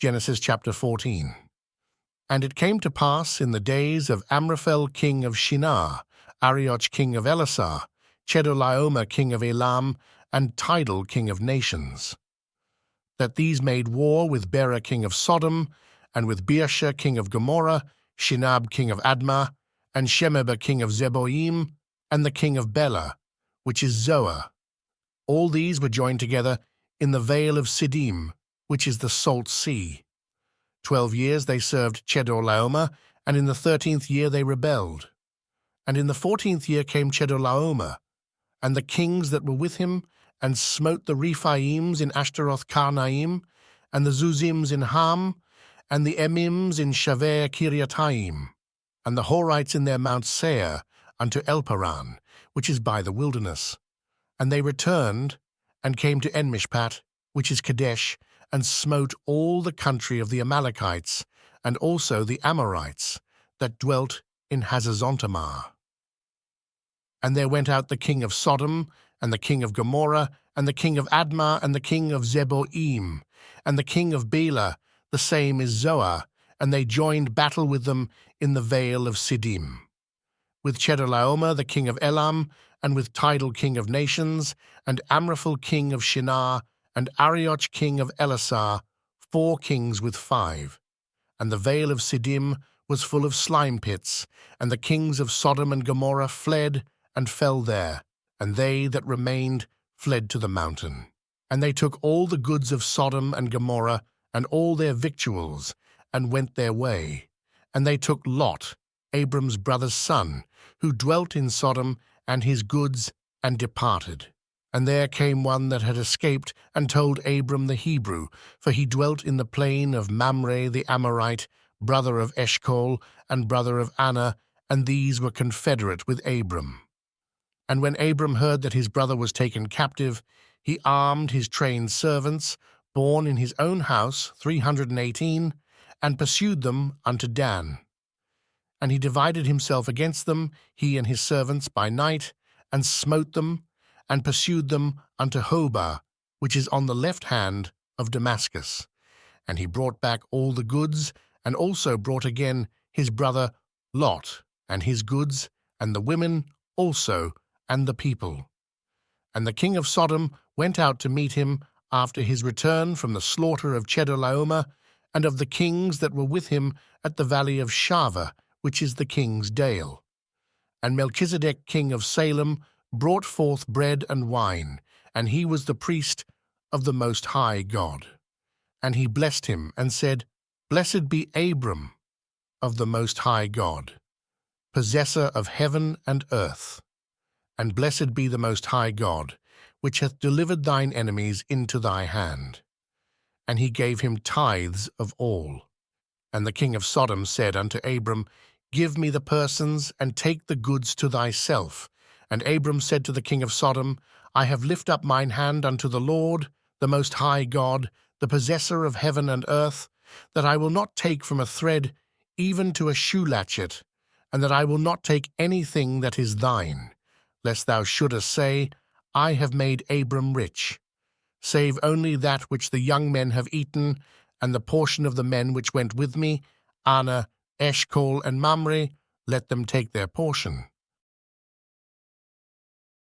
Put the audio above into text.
Genesis chapter 14. And it came to pass in the days of Amraphel king of Shinar, Arioch king of Ellasar, Chedorlaomer king of Elam, and Tidal king of nations, that these made war with Bera king of Sodom, and with Birsha king of Gomorrah, Shinab king of Admah, and Shemeber king of Zeboiim, and the king of Bela, which is Zoar. All these were joined together in the vale of Siddim, which is the salt sea. 12 years they served Chedorlaomer, and in the 13th year they rebelled. And in the 14th year came Chedorlaomer, and the kings that were with him, and smote the Rephaims in Ashteroth Karnaim, and the Zuzims in Ham, and the Emims in Shaveh Kiriathaim, and the Horites in their Mount Seir unto Elparan, which is by the wilderness. And they returned, and came to Enmishpat, which is Kadesh, and smote all the country of the Amalekites, and also the Amorites, that dwelt in Hazazontamah. And there went out the king of Sodom, and the king of Gomorrah, and the king of Admah, and the king of Zeboiim, and the king of Bela, the same is Zoar, and they joined battle with them in the vale of Siddim. With Chedorlaomer the king of Elam, and with Tidal king of nations, and Amraphel king of Shinar, and Arioch king of Ellasar, 4 kings with 5. And the vale of Siddim was full of slime pits, and the kings of Sodom and Gomorrah fled and fell there, and they that remained fled to the mountain. And they took all the goods of Sodom and Gomorrah, and all their victuals, and went their way. And they took Lot, Abram's brother's son, who dwelt in Sodom, and his goods, and departed. And there came one that had escaped, and told Abram the Hebrew, for he dwelt in the plain of Mamre the Amorite, brother of Eshcol, and brother of Anna, and these were confederate with Abram. And when Abram heard that his brother was taken captive, he armed his trained servants, born in his own house, 318, and pursued them unto Dan. And he divided himself against them, he and his servants, by night, and smote them, and pursued them unto Hobah, which is on the left hand of Damascus. And he brought back all the goods, and also brought again his brother Lot, and his goods, and the women also, and the people. And the king of Sodom went out to meet him after his return from the slaughter of Chedorlaomer, and of the kings that were with him at the valley of Shaveh, which is the king's dale. And Melchizedek king of Salem brought forth bread and wine, and he was the priest of the Most High God. And he blessed him, and said, Blessed be Abram of the Most High God, possessor of heaven and earth. And blessed be the Most High God, which hath delivered thine enemies into thy hand. And he gave him tithes of all. And the king of Sodom said unto Abram, Give me the persons, and take the goods to thyself. And Abram said to the king of Sodom, I have lifted up mine hand unto the Lord, the Most High God, the possessor of heaven and earth, that I will not take from a thread even to a shoe latchet, and that I will not take anything that is thine, lest thou shouldest say, I have made Abram rich, save only that which the young men have eaten, and the portion of the men which went with me, Anna, Eshcol, and Mamre, let them take their portion.